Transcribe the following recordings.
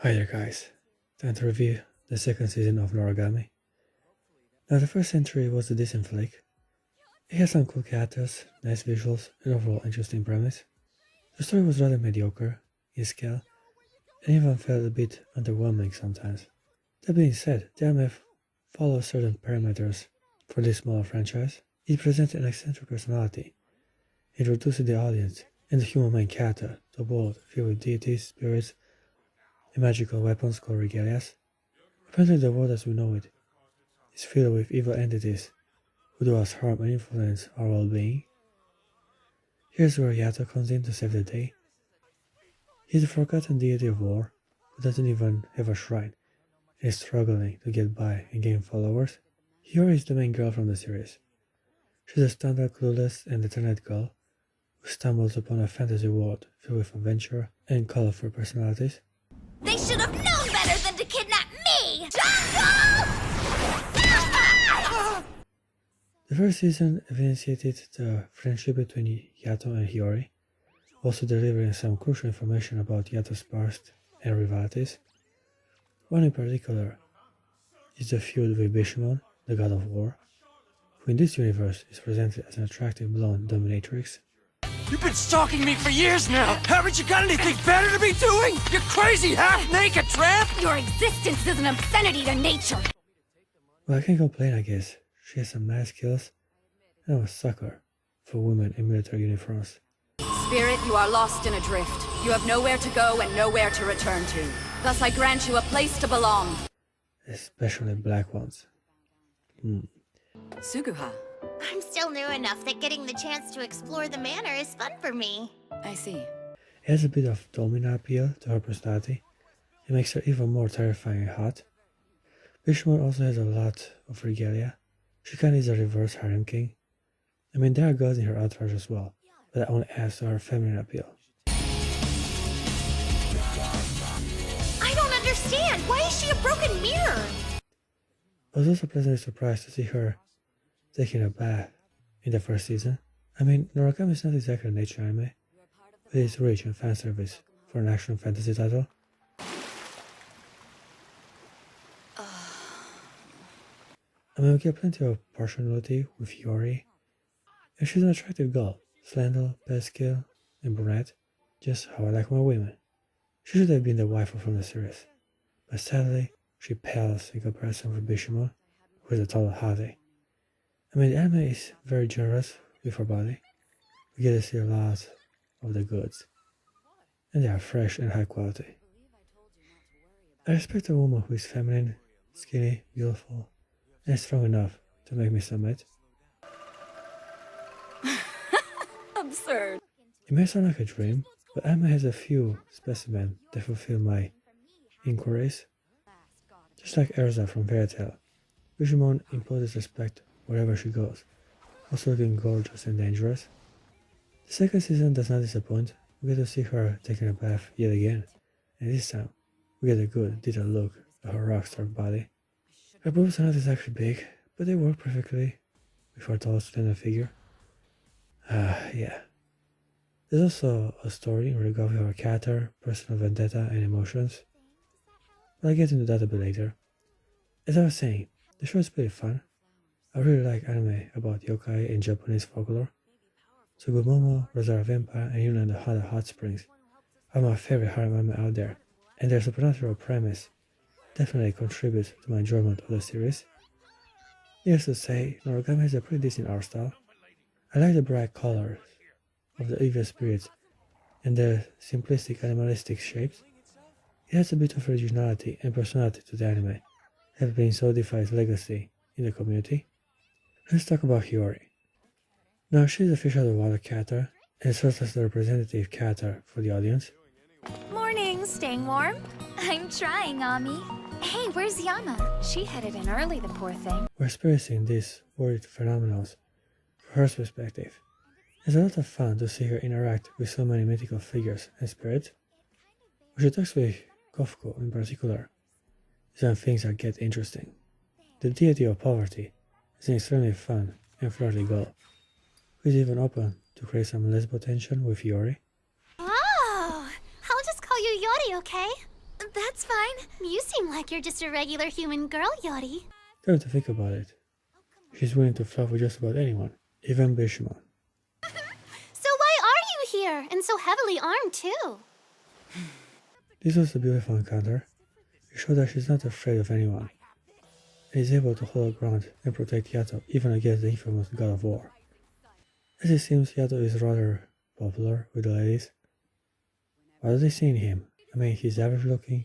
Hi there guys, time to review the second season of Noragami. Now the first entry was a decent flick. It had some cool characters, nice visuals, and overall interesting premise. The story was rather mediocre in scale, and even felt a bit underwhelming sometimes. That being said, the anime follows certain parameters for this smaller franchise. It presented an eccentric personality, introducing the audience and the human main character to a world filled with deities, spirits, and magical weapons called regalias. Apparently the world as we know it is filled with evil entities who do us harm and influence our well-being. Here's where Yato comes in to save the day. He's a forgotten deity of war who doesn't even have a shrine and is struggling to get by and gain followers. Fiori is the main girl from the series. She's a standard clueless and determined girl who stumbles upon a fantasy world filled with adventure and colorful personalities. They should have known better than to kidnap me! Jungle! The first season evidenced the friendship between Yato and Fiori, also delivering some crucial information about Yato's past and rivalities. One in particular is the feud with Bishamon, the god of war, who in this universe is presented as an attractive blonde dominatrix. You've been stalking me for years now! Haven't you got anything better to be doing? You crazy half-naked tramp! Your existence is an obscenity to nature! Well, I can't complain, I guess. She has some nice skills, and I'm a sucker for women in military uniforms. Spirit, you are lost and adrift. You have nowhere to go and nowhere to return to. Thus I grant you a place to belong. Especially black ones. Suguha. I'm still new enough that getting the chance to explore the manor is fun for me. I see. It has a bit of domina appeal to her personality. It makes her even more terrifying and hot. Bishamon also has a lot of regalia. She kinda is a reverse harem king. I mean, there are gods in her entourage as well, but that only adds to her feminine appeal. I don't understand! Why is she a broken mirror? I was also pleasantly surprised to see her taking a bath in the first season. I mean, Noragami is not exactly a nature anime, but it's rich in fan service for an action fantasy title. I mean, we get plenty of partiality with Fiori, and she's an attractive girl, slender, pale and brunette, just how I like my women. She should have been the wife from the series, but sadly, she pales in comparison with Bishamon, who is a total hottie. I mean, the anime is very generous with her body. We get to see a lot of the goods, and they are fresh and high quality. I respect a woman who is feminine, skinny, beautiful, and strong enough to make me submit. Absurd. It may sound like a dream, but anime has a few specimens that fulfill my inquiries. Just like Erza from Fairy Tail, Bishamon imposes respect wherever she goes, also looking gorgeous and dangerous. The second season does not disappoint. We get to see her taking a bath yet again, and this time we get a good detailed look at her rockstar body. Her boobs are not exactly big, but they work perfectly with her tall slender figure. Yeah. There's also a story regarding her character, personal vendetta, and emotions, but I'll get into that a bit later. As I was saying, the show is pretty fun. I really like anime about yokai and Japanese folklore. So Gumomo, Rosara Vampire, and Yuna and the Hada Hot Springs are my favorite harem anime out there, and their supernatural premise definitely contributes to my enjoyment of the series. Needless to say, Noragami has a pretty decent art style. I like the bright colors of the evil spirits and their simplistic animalistic shapes. It has a bit of originality and personality to the anime, having solidified its legacy in the community. Let's talk about Fiori. Now, she's officially a water character and serves as the representative character for the audience. Morning, staying warm? I'm trying, Ami. Hey, where's Yama? She headed in early, the poor thing. We're experiencing these world phenomenons from her perspective. It's a lot of fun to see her interact with so many mythical figures and spirits. We should talk with Kofko in particular. Some things that get interesting. The deity of poverty is an extremely fun and flirty girl, who is even open to create some lesbo tension with Fiori. Oh, I'll just call you Yori, okay? That's fine. You seem like you're just a regular human girl, Yori. Time to think about it. She's willing to flirt with just about anyone, even Bishamon. So why are you here? And so heavily armed, too? This was a beautiful encounter. It showed that she's not afraid of anyone, and is able to hold her ground and protect Yato even against the infamous god of war. As it seems, Yato is rather popular with the ladies. What do they see in him? I mean, he's average looking,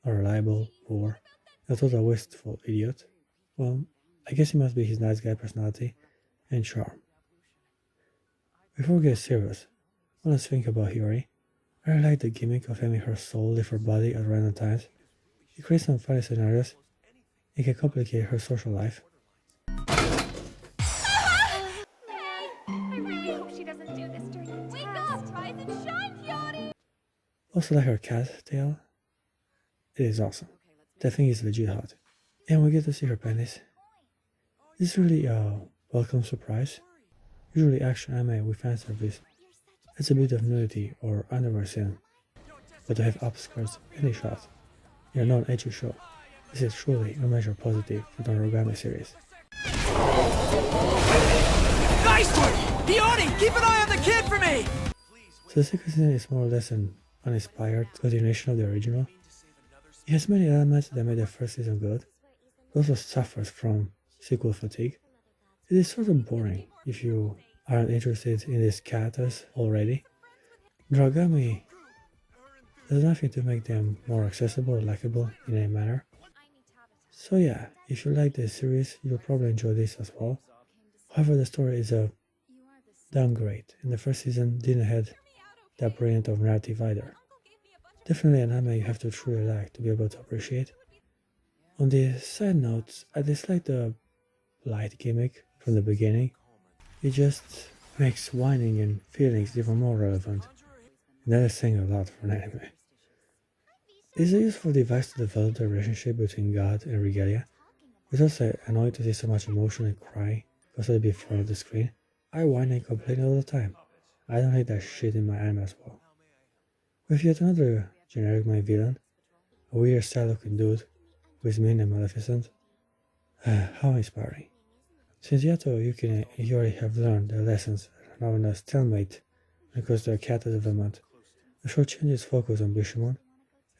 unreliable, poor, a total wasteful idiot. Well, I guess he must be his nice guy personality and charm. Before we get serious, let's think about Fiori. I really like the gimmick of having her soul leave her body at random times. It creates some funny scenarios. It can complicate her social life. I really hope she doesn't do this during the Wake up! Rise and shine, Fiori! Also like her cat tail. It is awesome. That thing is legit hot. And we get to see her panties. This is really a welcome surprise. Usually action anime with fan service adds a bit of nudity or underwear scene. But to have upskirts in a shot in a non-ecchi show, this is truly a major positive for the Noragami series. Nice one! Fiori, keep an eye on the kid for me! So the second season is more or less an uninspired continuation of the original. It has many elements that made the first season good, but also suffers from sequel fatigue. It is sort of boring if you aren't interested in these characters already. Noragami does nothing to make them more accessible or likable in any manner. So yeah, if you like this series, you'll probably enjoy this as well. However, the story is a downgrade, and the first season didn't have that brilliant of narrative either. Definitely an anime you have to truly like to be able to appreciate. On the side notes, I dislike the light gimmick from the beginning. It just makes whining and feelings even more relevant, and that is saying a lot for an anime. It's a useful device to develop the relationship between God and regalia. It's also annoying to see so much emotion and crying constantly before the screen. I whine and complain all the time. I don't hate that shit in my anime as well. With yet another generic main villain, a weird style looking dude who is mean and maleficent. How inspiring. Since Yato, Yuki and Fiori have learned their lessons and are in a stalemate when it comes to their character development, the show changes focus on Bishamon.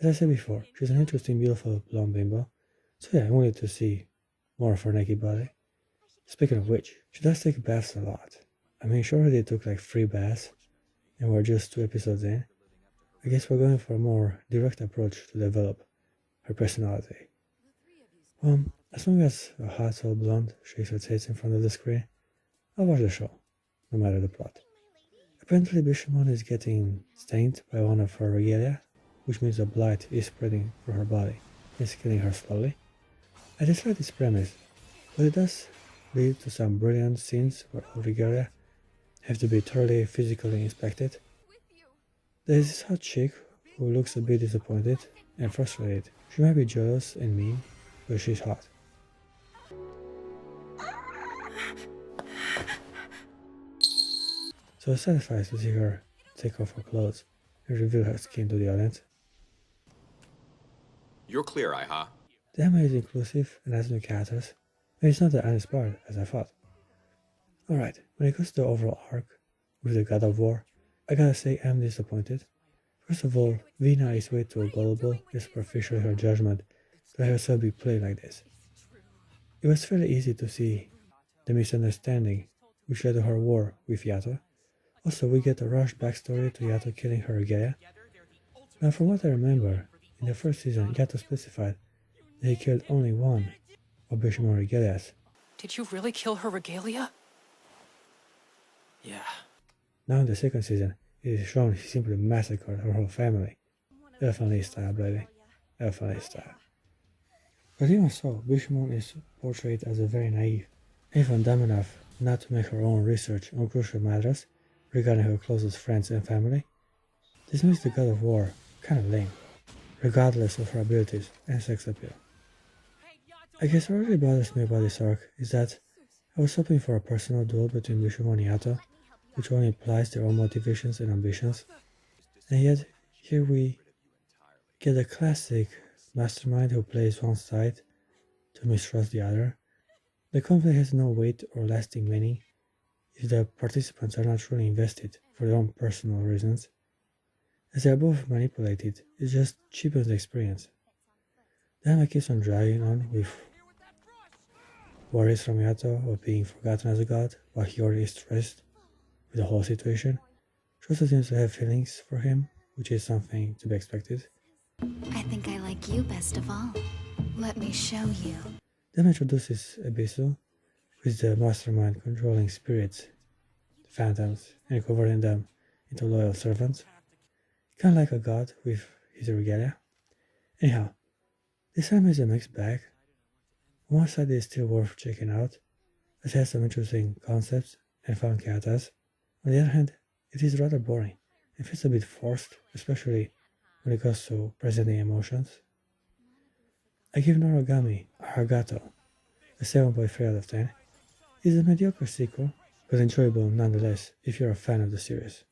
As I said before, she's an interesting, beautiful blonde bimbo, so yeah, I wanted to see more of her naked body. Speaking of which, she does take baths a lot. I mean, she already took like 3 baths, and we're just 2 episodes in. I guess we're going for a more direct approach to develop her personality. As long as a hot soul blonde shakes her tits in front of the screen, I'll watch the show, no matter the plot. Apparently Bishamon is getting stained by one of her regalia, which means the blight is spreading through her body and is killing her slowly. I dislike this premise, but it does lead to some brilliant scenes where all regalia have to be thoroughly physically inspected. There is this hot chick who looks a bit disappointed and frustrated. She might be jealous and mean, but she's hot. So it's satisfying to see her take off her clothes and reveal her skin to the audience. You're clear-eyed, huh? The anime is inclusive and has new characters, and it's not that uninspired as I thought. Alright, when it comes to the overall arc with the God of War, I gotta say I'm disappointed. First of all, Vina is way too gullible and superficial in her judgment to let herself be played like this. It was fairly easy to see the misunderstanding which led to her war with Yato. Also, we get a rushed backstory to Yato killing her regalia. Now, from what I remember, in the first season, Yato specified that he killed only one of Bishamon regalias. Did you really kill her regalia? Yeah. Now in the second season, it is shown he simply massacred her whole family. Elfanly style, baby. Elfanly style. But even so, Bishamon is portrayed as a very naive, even dumb enough not to make her own research on crucial matters regarding her closest friends and family. This makes the God of War kind of lame, regardless of her abilities and sex appeal. I guess what really bothers me about this arc is that I was hoping for a personal duel between Bishamon and Yato, which only implies their own motivations and ambitions, and yet here we Get the classic mastermind who plays one side to mistrust the other. The conflict has no weight or lasting meaning if the participants are not truly invested for their own personal reasons. As they are both manipulated, it just cheapens the experience. The anime keeps on dragging on with worries from Yato of being forgotten as a god, while Fiori is stressed with the whole situation. She also seems to have feelings for him, which is something to be expected. I think I like you best of all. Let me show you. Then introduces Abysso, who is the mastermind controlling spirits, the phantoms, and converting them into loyal servants. Kinda like a god with his regalia. Anyhow, this anime is a mixed bag. On one side it is still worth checking out, as it has some interesting concepts and fun characters. On the other hand, it is rather boring and feels a bit forced, especially when it comes to presenting emotions. I give Noragami Aragoto a 7.3 out of 10. It's a mediocre sequel, but enjoyable nonetheless if you're a fan of the series.